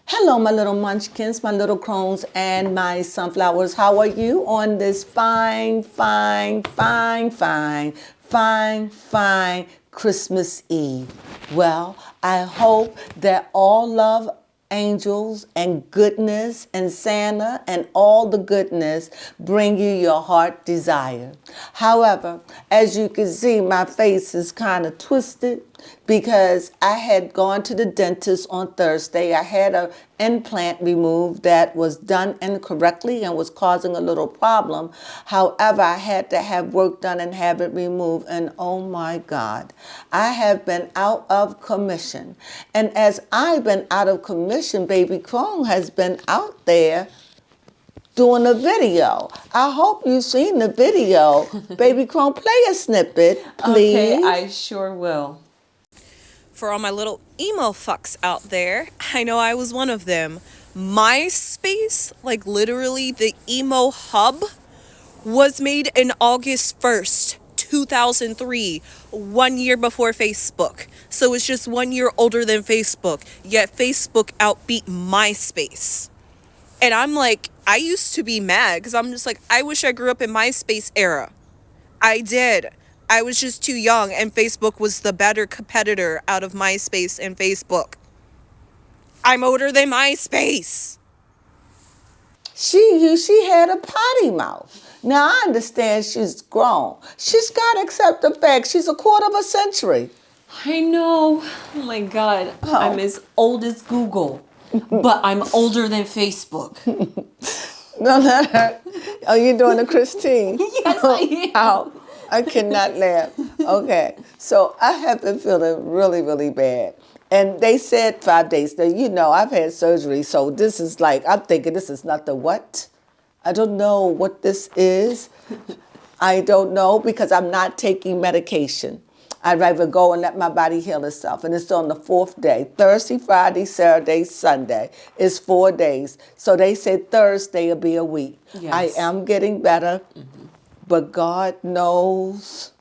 Hello, my little munchkins, my little crones, and my sunflowers. How are you on this fine Christmas Eve? Well, I hope that all love, angels, and goodness, and Santa, and all the goodness bring you your heart desire. However, as you can see, my face is kind of twisted because I had gone to the dentist on Thursday. I had an implant removed that was done incorrectly and was causing a little problem. However, I had to have work done and have it removed. And oh my God, I have been out of commission. And as I've been out of commission, Baby Crone has been out there doing a video. I hope you've seen the video. Baby Crone, play a snippet, please. Okay, I sure will. For all my little emo fucks out there, I know I was one of them. MySpace, like literally the emo hub, was made in August 1st, 2003, 1 year before Facebook. So it's just 1 year older than Facebook, yet Facebook outbeat MySpace. And I'm like, I used to be mad because I'm just like, I wish I grew up in MySpace era. I did. I was just too young, and Facebook was the better competitor out of MySpace and Facebook. I'm older than MySpace. She had a potty mouth. Now I understand she's grown. She's got to accept the fact she's a quarter of a century. I know. Oh my God. I'm as old as Google, but I'm older than Facebook. No, not her. Oh, you're doing a Christine. Yes, I am. Ow. I cannot laugh. Okay, so I have been feeling really, really bad. And they said 5 days. Now, you know, I've had surgery, so this is like, I'm thinking this is not the what? I don't know what this is. I don't know because I'm not taking medication. I'd rather go and let my body heal itself. And it's on the 4th day. Thursday, Friday, Saturday, Sunday. It's 4 days. So they said Thursday will be a week. Yes. I am getting better. But God knows,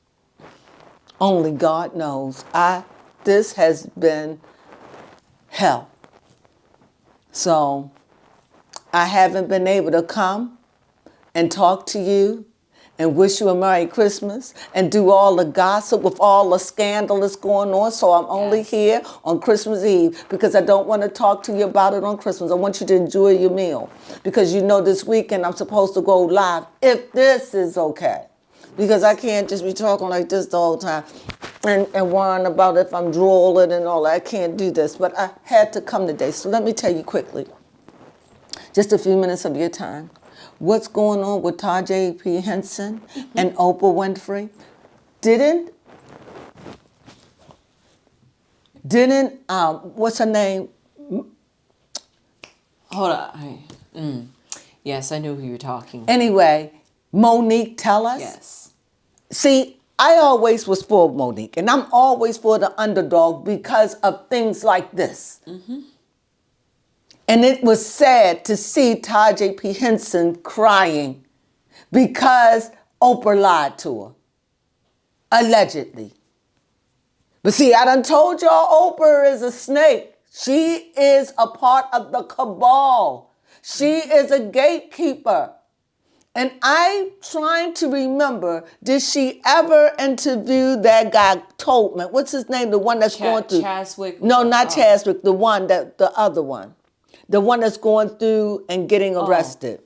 only God knows, this has been hell. So I haven't been able to come and talk to you and wish you a Merry Christmas and do all the gossip with all the scandal that's going on. So I'm only here on Christmas Eve because I don't want to talk to you about it on Christmas. I want you to enjoy your meal because you know this weekend I'm supposed to go live if this is okay. Because I can't just be talking like this the whole time and worrying about if I'm drooling and all that. I can't do this. But I had to come today. So let me tell you quickly, just a few minutes of your time. What's going on with Tajay P. Henson and Oprah Winfrey? Didn't what's her name? Hold on. Yes, I know who you're talking. Anyway, Monique tell us? Yes. See, I always was for Monique, and I'm always for the underdog because of things like this. And it was sad to see Tajay P. Henson crying because Oprah lied to her, allegedly. But see, I done told y'all Oprah is a snake. She is a part of the cabal. She is a gatekeeper. And I'm trying to remember, did she ever interview that guy, Tolman? What's his name? The one that's going through. Chaswick. No, not Chaswick. The other one. The one that's going through and getting arrested.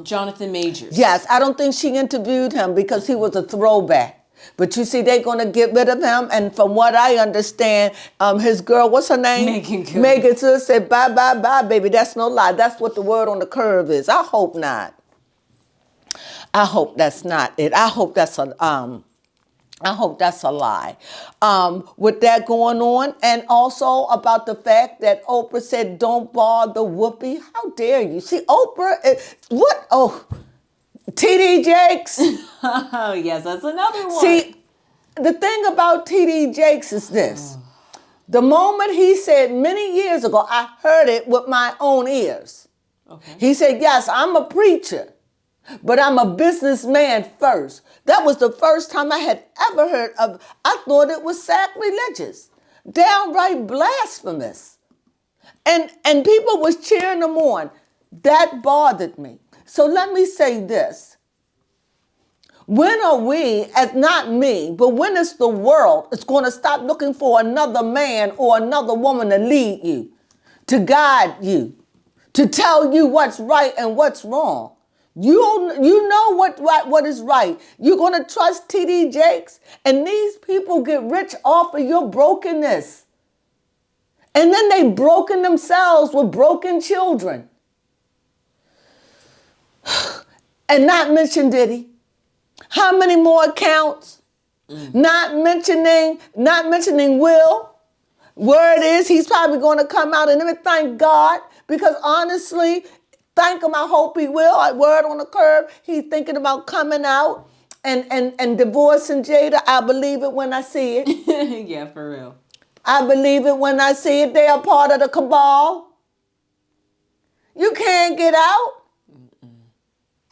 Jonathan Majors. Yes, I don't think she interviewed him because he was a throwback. But you see, they're going to get rid of him. And from what I understand, his girl, what's her name? Megan Good. Megan Good said, bye, bye, bye, baby. That's no lie. That's what the word on the curve is. I hope not. I hope that's not it. I hope that's a lie. With that going on, and also about the fact that Oprah said, "Don't bother Whoopi." How dare you? See, Oprah, what? Oh, T.D. Jakes. Oh yes, that's another one. See, the thing about T.D. Jakes is this: the moment he said many years ago, I heard it with my own ears. Okay. He said, "Yes, I'm a preacher, but I'm a businessman first." That was the first time I had ever heard of. I thought it was sacrilegious, downright blasphemous. And people was cheering them on. That bothered me. So let me say this. When are we, as not me, but when is the world is going to stop looking for another man or another woman to lead you, to guide you, to tell you what's right and what's wrong? You know what is right. You're going to trust T.D. Jakes, and these people get rich off of your brokenness. And then they broken themselves with broken children. And not mention Diddy. How many more accounts? Not mentioning Will. Word is he's probably going to come out, and let me thank God, because honestly, thank him. I hope he will. Word on the curb, he's thinking about coming out and divorcing Jada. I believe it when I see it. Yeah, for real. I believe it when I see it. They are part of the cabal. You can't get out.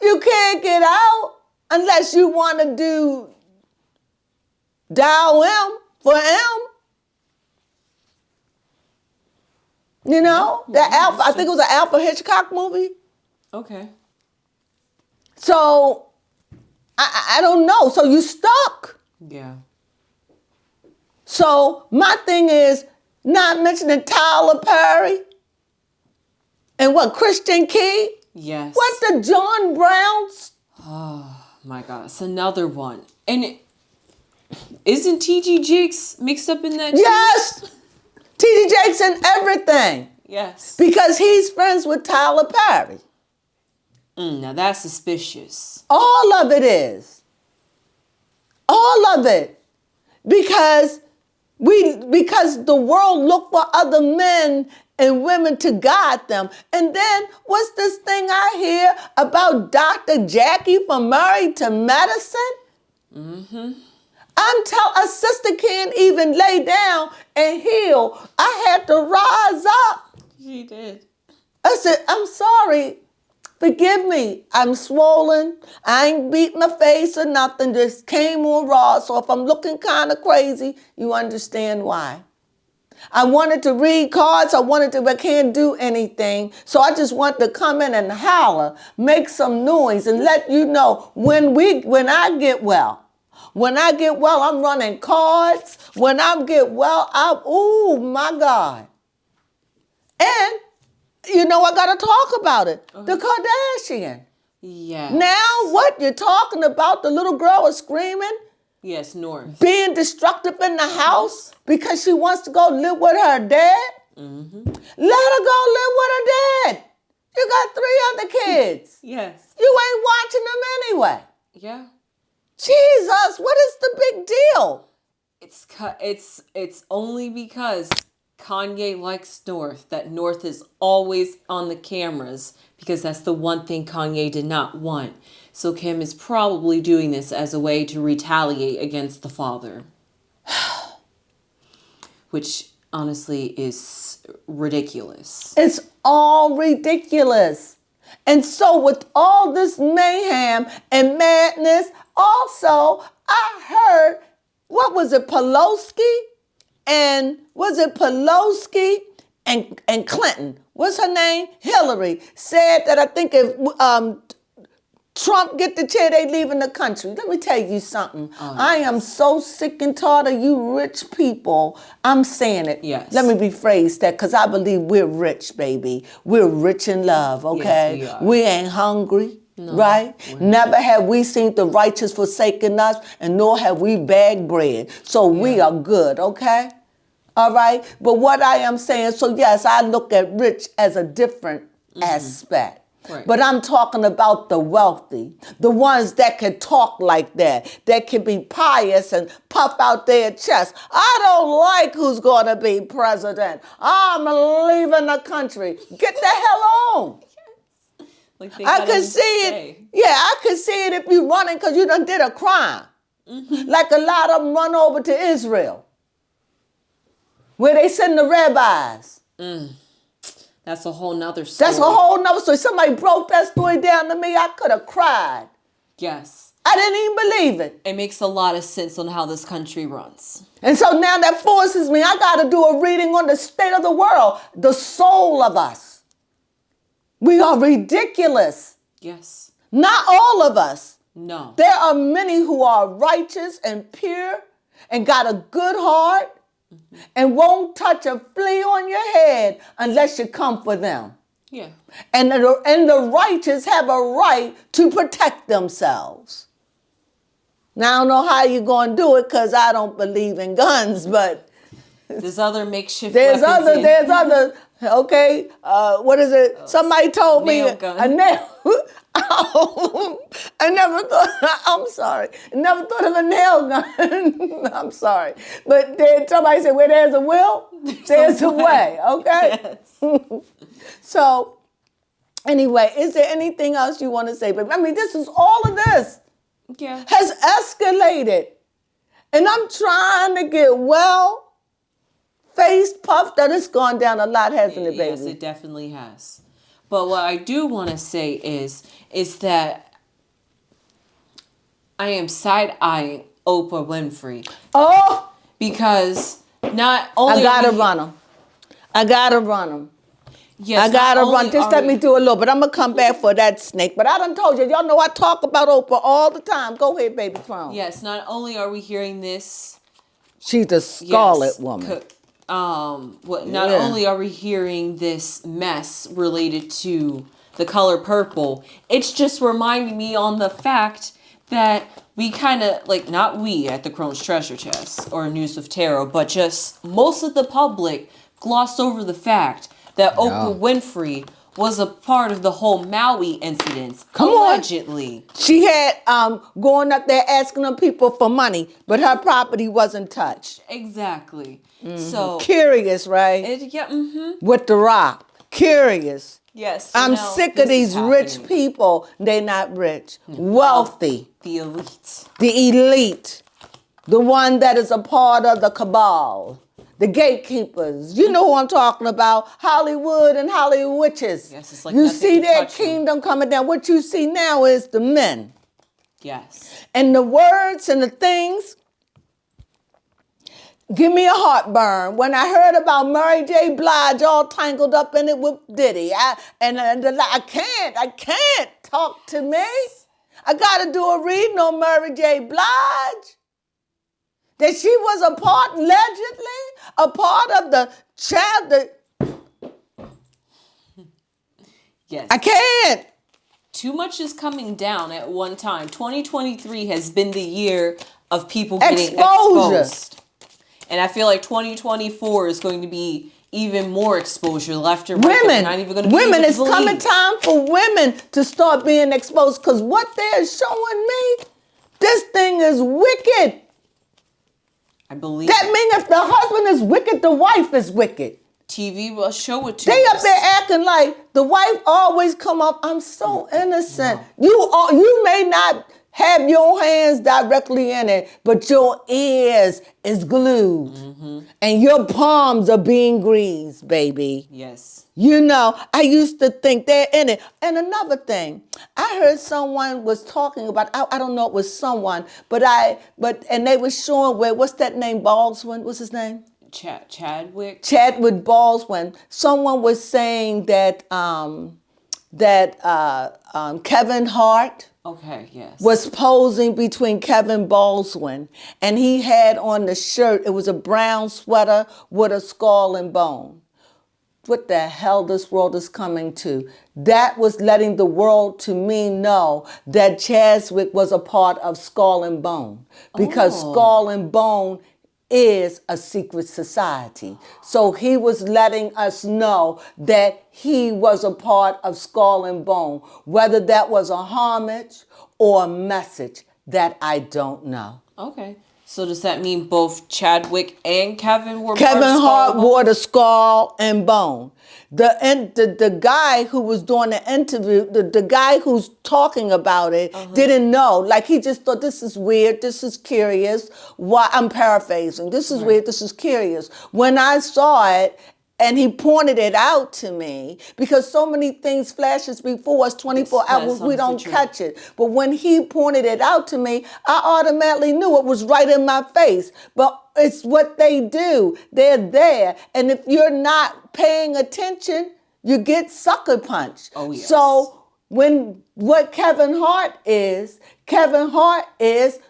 You can't get out unless you want to dial M for M. You know, that Alpha, I think it was an Alfred Hitchcock movie. Okay. So, I don't know. So you stuck. Yeah. So my thing is not mentioning Tyler Perry and what, Christian Key? Yes. What the John Browns? Oh my God, it's another one. And isn't T.G. Jakes mixed up in that? Yes. T.D. Jakes and everything. Yes. Because he's friends with Tyler Perry. Now that's suspicious. All of it is. All of it. Because the world look for other men and women to guide them. And then what's this thing I hear about Dr. Jackie from Married to Medicine? Mm-hmm. A sister can't even lay down and heal. I had to rise up. She did. I said, I'm sorry. Forgive me. I'm swollen. I ain't beat my face or nothing. Just came on raw. So if I'm looking kind of crazy, you understand why. I wanted to read cards. But I can't do anything. So I just want to come in and holler, make some noise, and let you know when I get well. When I get well, I'm running cards. When I get well, oh my God. And you know, I got to talk about it. The Kardashian. Yeah. Now what? You're talking about the little girl is screaming? Yes, North. Being destructive in the house because she wants to go live with her dad? Mm-hmm. Let her go live with her dad. You got 3 other kids. Yes. You ain't watching them anyway. Yeah. Jesus, what is the big deal? It's only because Kanye likes North that North is always on the cameras, because that's the one thing Kanye did not want. So Kim is probably doing this as a way to retaliate against the father. Which honestly is ridiculous. It's all ridiculous. And so with all this mayhem and madness, also I heard, what was it, Pelosi and Clinton, what's her name? Hillary, said that I think if Trump get the chair, they leaving the country. Let me tell you something. Oh, yes. I am so sick and tired of you rich people. I'm saying it. Yes. Let me rephrase that, because I believe we're rich, baby. We're rich in love, okay? Yes, we are. We ain't hungry. No, right? Never have we seen the righteous forsaken us, and nor have we begged bread. So we are good, okay? All right? But what I am saying, so yes, I look at rich as a different aspect. Right. But I'm talking about the wealthy, the ones that can talk like that can be pious and puff out their chest. I don't like who's going to be president. I'm leaving the country. Get the hell on. Like I could see it. Yeah, I could see it if you running because you done did a crime. Mm-hmm. Like a lot of them run over to Israel, where they send the rabbis. That's a whole nother story. That's a whole nother story. Somebody broke that story down to me. I could have cried. Yes. I didn't even believe it. It makes a lot of sense on how this country runs. And so now that forces me, I got to do a reading on the state of the world, the soul of us. We are ridiculous. Yes. Not all of us. No. There are many who are righteous and pure and got a good heart and won't touch a flea on your head unless you come for them. Yeah. And the righteous have a right to protect themselves. Now, I don't know how you're going to do it because I don't believe in guns, but there's other makeshift there's weapons. There's other, okay, what is it? Somebody told me nail gun. a nail. I never thought, I'm sorry, never thought of a nail gun. I'm sorry. But then somebody said, where there's a will, there's a way, okay? Yes. So, anyway, is there anything else you want to say? But I mean, this is all of this. Yeah. Has escalated. And I'm trying to get face puffed that it's gone down a lot, hasn't it, baby? Yes, it definitely has. But what I do want to say is that I am side-eyeing Oprah Winfrey. Oh! Because not only I gotta run them. Yes, I gotta run. Just let me do a little, but I'm gonna come back for that snake. But I done told you, y'all know I talk about Oprah all the time. Go ahead, baby Crone. Yes, not only are we hearing this, she's the scarlet woman. Not only are we hearing this mess related to the color purple, it's just reminding me on the fact that we kind of, like, not we at the Crone's Treasure Chest or News of Tarot, but just most of the public glossed over the fact that Oprah Winfrey was a part of the whole Maui incidents. Allegedly. She had going up there asking them people for money, but her property wasn't touched. Exactly. So curious, right? With the rock. Curious. Yes. So I'm sick of these rich people. They're not rich. Wealthy. The elite. The elite. The one that is a part of the cabal. The gatekeepers. You know who I'm talking about. Hollywood and Hollywood witches. Yes, it's like you see their kingdom coming down. What you see now is the men. Yes. And the words and the things give me a heartburn. When I heard about Mary J. Blige all tangled up in it with Diddy. I can't talk to me. I got to do a reading on Mary J. Blige. That she was allegedly a part of the child. Yes. I can't. Too much is coming down at one time. 2023 has been the year of people getting exposed. And I feel like 2024 is going to be even more exposure left and right. Women, not even going to be it's coming time for women to start being exposed because what they're showing me, this thing is wicked. I believe that means if the husband is wicked, the wife is wicked. TV will show it to They us. up there acting like the wife always come up, I'm so innocent. No. You may not have your hands directly in it, but your ears is glued. And your palms are being greased, baby. Yes. You know, I used to think they're in it. And another thing, I heard someone was talking about, I don't know it was someone, and they were showing what's that name, Baldwin? What's his name? Chadwick Baldwin. Someone was saying that Kevin Hart was posing between Kevin Baldwin, and he had on the shirt, it was a brown sweater with a skull and bone. What the hell this world is coming to? That was letting the world to me know that Chadwick was a part of Skull and Bone, because Skull and Bone is a secret society. So he was letting us know that he was a part of Skull and Bone. Whether that was a homage or a message, that I don't know. Okay. So does that mean both Chadwick and Kevin were Kevin Hart wore the Skull and Bone. The guy who was doing the interview, the guy who's talking about it, didn't know. Like, he just thought, this is weird, this is curious. Why? I'm paraphrasing. This is weird, this is curious. When I saw it, and he pointed it out to me, because so many things flashes before us 24 hours, we don't catch it. But when he pointed it out to me, I automatically knew it was right in my face. But it's what they do. They're there. And if you're not paying attention, you get sucker punched. Oh, yes. So what Kevin Hart is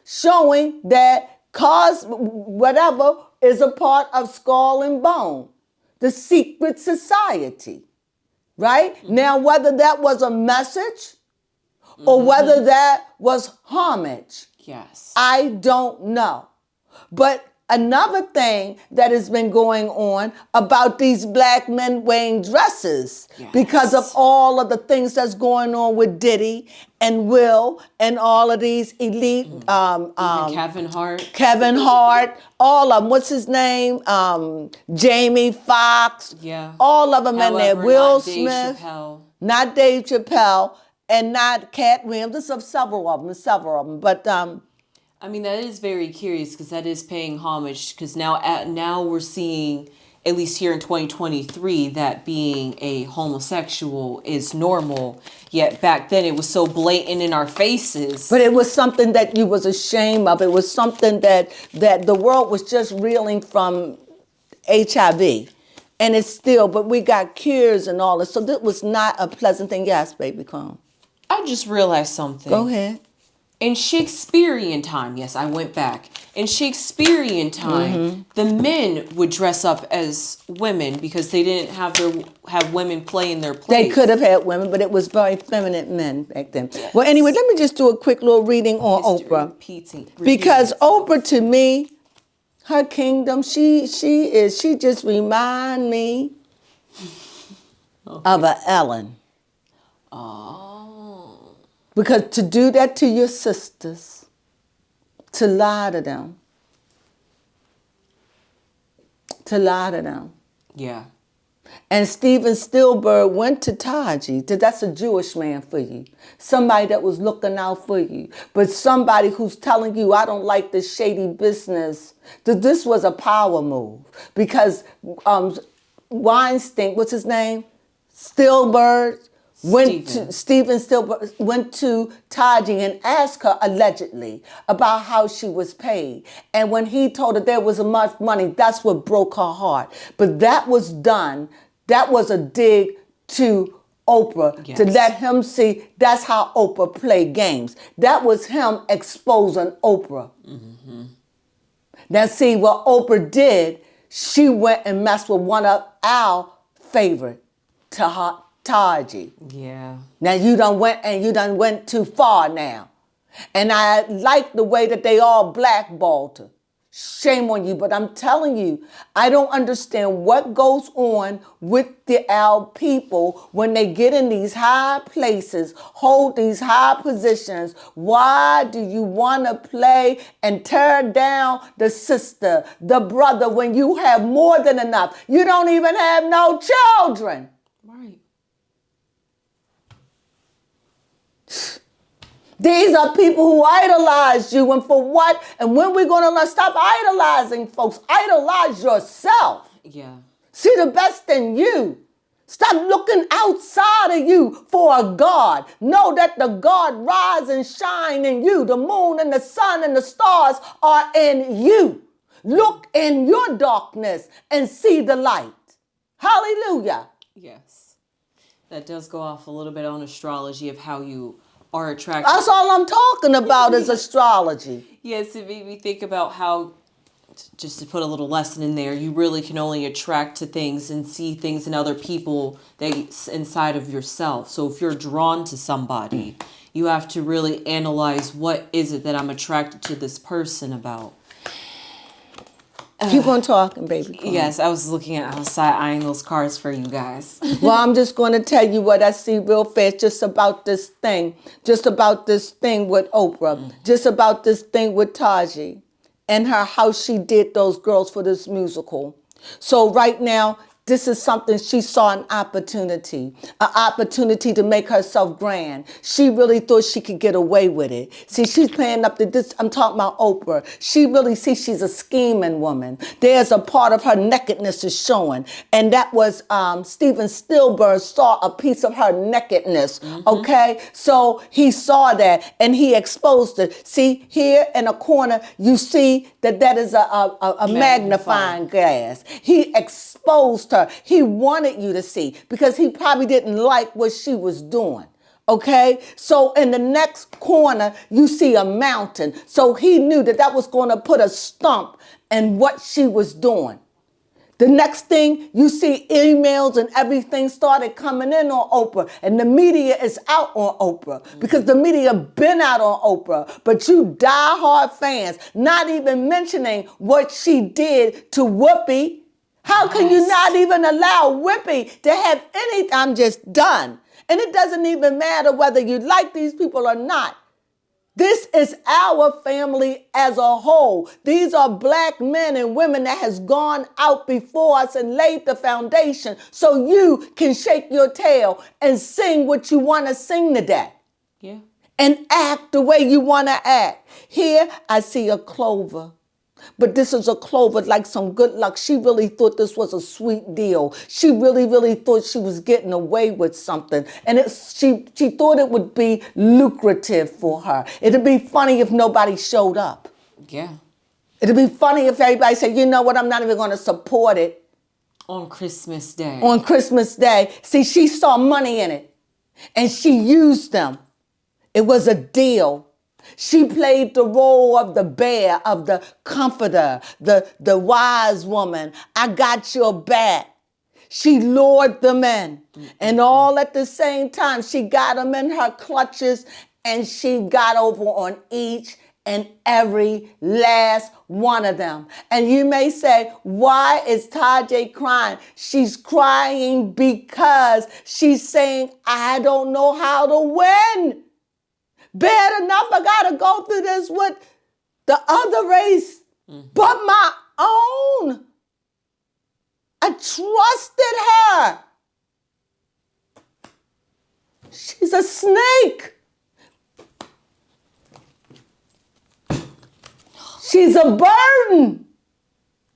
showing that cause whatever is a part of Skull and Bone, the secret society, right? Mm-hmm. Now, whether that was a message or whether that was homage, yes, I don't know. But another thing that has been going on about these black men wearing dresses, because of all of the things that's going on with Diddy and Will and all of these elite, even Kevin Hart, all of them. What's his name? Jamie Foxx. Yeah. All of them in there. Will Smith. Not Dave Chappelle, and not Cat Williams. There's several of them. But I mean, that is very curious, because that is paying homage, because now we're seeing, at least here in 2023, that being a homosexual is normal. Yet back then it was so blatant in our faces. But it was something that you was ashamed of. It was something that the world was just reeling from HIV. And it's still, but we got cures and all this. So this was not a pleasant thing. Yes, baby, come. I just realized something. Go ahead. In Shakespearean time, yes, I went back. In Shakespearean time, the men would dress up as women because they didn't have women play in their place. They could have had women, but it was very feminine men back then. Yes. Well, anyway, let me just do a quick little reading on Oprah. Because Oprah, to me, her kingdom, she just remind me of a Ellen. Oh. Because to do that to your sisters, to lie to them. Yeah. And Steven Spielberg went to Taji. That's a Jewish man for you. Somebody that was looking out for you. But somebody who's telling you, I don't like this shady business. This was a power move. Because Weinstein, what's his name? Steven Spielberg went to Taji and asked her allegedly about how she was paid. And when he told her there was enough money, that's what broke her heart. But that was done. That was a dig to Oprah, to let him see that's how Oprah played games. That was him exposing Oprah. Mm-hmm. Now see, what Oprah did, she went and messed with one of our favorite, Taji. Yeah. Now you done went too far now. And I like the way that they all blackballed her. Shame on you, but I'm telling you, I don't understand what goes on with our people when they get in these high places, hold these high positions. Why do you want to play and tear down the sister, the brother, when you have more than enough? You don't even have no children. Right. These are people who idolize you, and for what? And when we're going to stop idolizing folks? Idolize yourself. Yeah. See the best in you. Stop looking outside of you for a God. Know that the God rise and shine in you. The moon and the sun and the stars are in you. Look in your darkness and see the light. Hallelujah. Yes. That does go off a little bit on astrology of how you are attracted. That's all I'm talking about is astrology. Yes, it made me think about how, just to put a little lesson in there, you really can only attract to things and see things in other people that's inside of yourself. So if you're drawn to somebody, you have to really analyze, what is it that I'm attracted to this person about? Keep on talking, baby. Yes, I was looking at outside eyeing those cards for you guys. Well, I'm just going to tell you what I see real fast, just about this thing with Oprah, just about this thing with Taji and how she did those girls for this musical. So right now, this is something she saw an opportunity to make herself grand. She really thought she could get away with it. See, she's playing up to this. I'm talking about Oprah. She really sees she's a scheming woman. There's a part of her nakedness is showing. And that was Steven Spielberg saw a piece of her nakedness. Okay? So he saw that and he exposed it. See, here in a corner, you see that is a magnifying glass. He exposed her. He wanted you to see because he probably didn't like what she was doing. Okay, so in the next corner, you see a mountain. So he knew that was going to put a stump in what she was doing. The next thing, you see emails and everything started coming in on Oprah. And the media is out on Oprah because the media been out on Oprah. But you diehard fans, not even mentioning what she did to Whoopi. How can you not even allow Whoopi to have any? I'm just done. And it doesn't even matter whether you like these people or not. This is our family as a whole. These are black men and women that has gone out before us and laid the foundation so you can shake your tail and sing what you want to sing today. Yeah. And act the way you want to act. Here, I see a clover. But this is a clover like some good luck. She really thought this was a sweet deal. She really, really thought she was getting away with something. And she thought it would be lucrative for her. It'd be funny if nobody showed up. Yeah. It'd be funny if everybody said, you know what, I'm not even going to support it. On Christmas Day. On Christmas Day. See, she saw money in it. And she used them. It was a deal. She played the role of the bear, of the comforter, the wise woman. I got your back. She lured them in. And all at the same time, she got them in her clutches and she got over on each and every last one of them. And you may say, why is Tajay crying? She's crying because she's saying, I don't know how to win. Bad enough, I got to go through this with the other race, but my own. I trusted her. She's a snake. She's a burden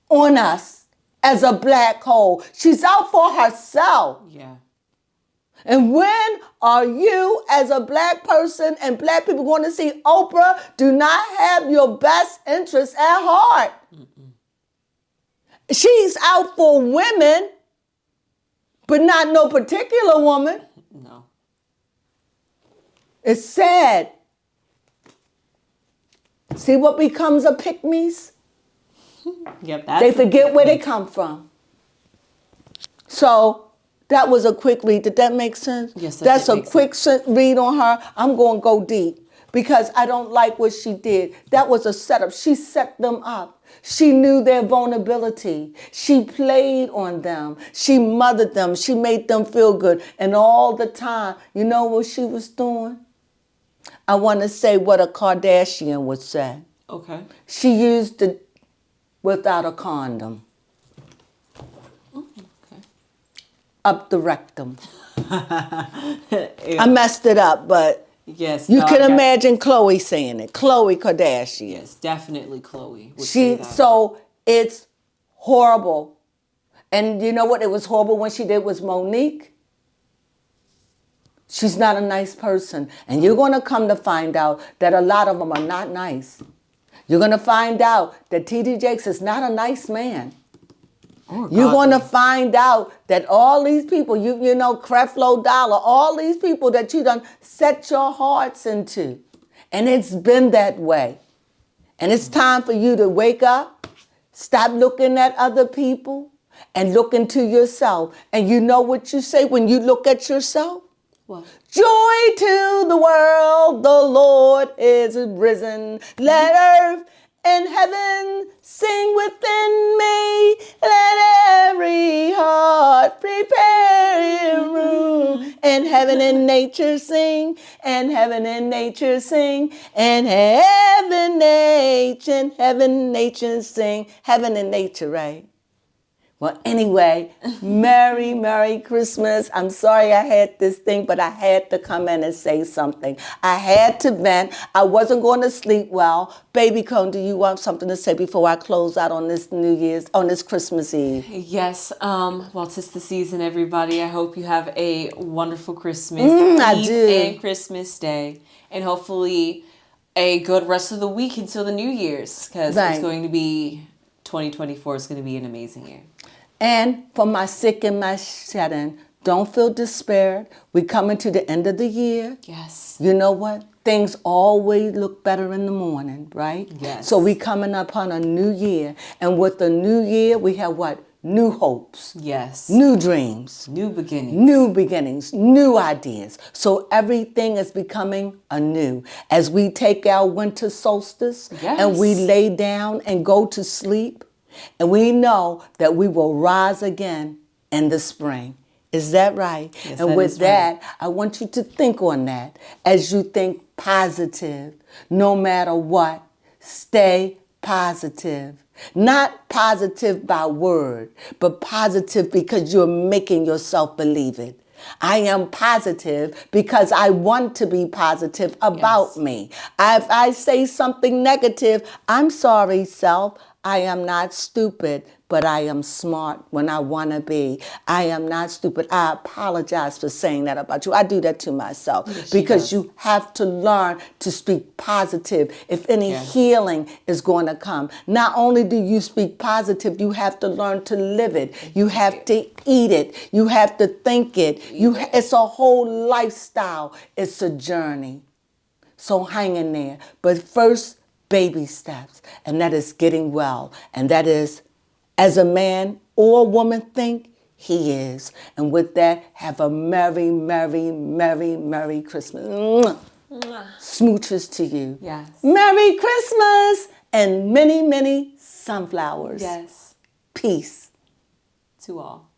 on us as a black hole. She's out for herself. Yeah. And when are you, as a black person and black people, going to see Oprah do not have your best interests at heart? She's out for women, but not no particular woman. No. It's sad. See what becomes of pick-me's? Yep, They forget where they come from. So that was a quick read. Did that make sense? Yes, that's did a make quick read on her. I'm going to go deep because I don't like what she did. That was a setup. She set them up. She knew their vulnerability. She played on them. She mothered them. She made them feel good. And all the time, you know what she was doing? I want to say what a Kardashian would say. Okay. She used it without a condom. Up the rectum. I messed it up, but yes, you can imagine Khloe saying it. Khloe Kardashian. Yes, definitely Khloe would say that. So it's horrible. And you know what? It was horrible when she did was Monique. She's not a nice person. And you're going to come to find out that a lot of them are not nice. You're going to find out that T.D. Jakes is not a nice man. You're going to find out that all these people, you know, Creflo Dollar, all these people that you done set your hearts into. And it's been that way. And it's time for you to wake up, stop looking at other people, and look into yourself. And you know what you say when you look at yourself? What? Joy to the world, the Lord is risen. Let earth and heaven sing within me. Let every heart prepare room. And heaven and nature sing. And heaven and nature sing. And heaven, nature, and heaven, nature sing. Heaven and nature, right? Well, anyway, Merry Christmas. I'm sorry I had this thing, but I had to come in and say something. I had to vent. I wasn't going to sleep well. Baby Crone, do you want something to say before I close out on this Christmas Eve? Yes. Well, 'tis the season, everybody. I hope you have a wonderful Christmas I Eve do. and Christmas Day, and hopefully a good rest of the week until the New Year's, because Right. it's going to be 2024 is going to be an amazing year. And for my sick and my shedding, don't feel despaired. We're coming to the end of the year. Yes. You know what? Things always look better in the morning, right? Yes. So we coming upon a new year. And with the new year, we have what? New hopes. Yes. New dreams. New beginnings. New beginnings, new ideas. So everything is becoming anew. As we take our winter solstice and we Yes. lay down and go to sleep, and we know that we will rise again in the spring. Is that right? Yes, and that with is that, right. I want you to think on that as you think positive. No matter what, stay positive. Not positive by word, but positive because you're making yourself believe it. I am positive because I want to be positive about Yes. me. If I say something negative, I'm sorry, self. I am not stupid, but I am smart when I want to be. I am not stupid. I apologize for saying that about you. I do that to myself Yes, she because does. you have to learn to speak positive if any Yes. healing is going to come. Not only do you speak positive, you have to learn to live it. You have to eat it. You have to think it. It's a whole lifestyle. It's a journey. So hang in there. But first, baby steps. And that is getting well. And that is, as a man or a woman think, he is. And with that, have a merry Christmas. Mwah. Smooches to you. Yes. Merry Christmas and many sunflowers. Yes. Peace. To all.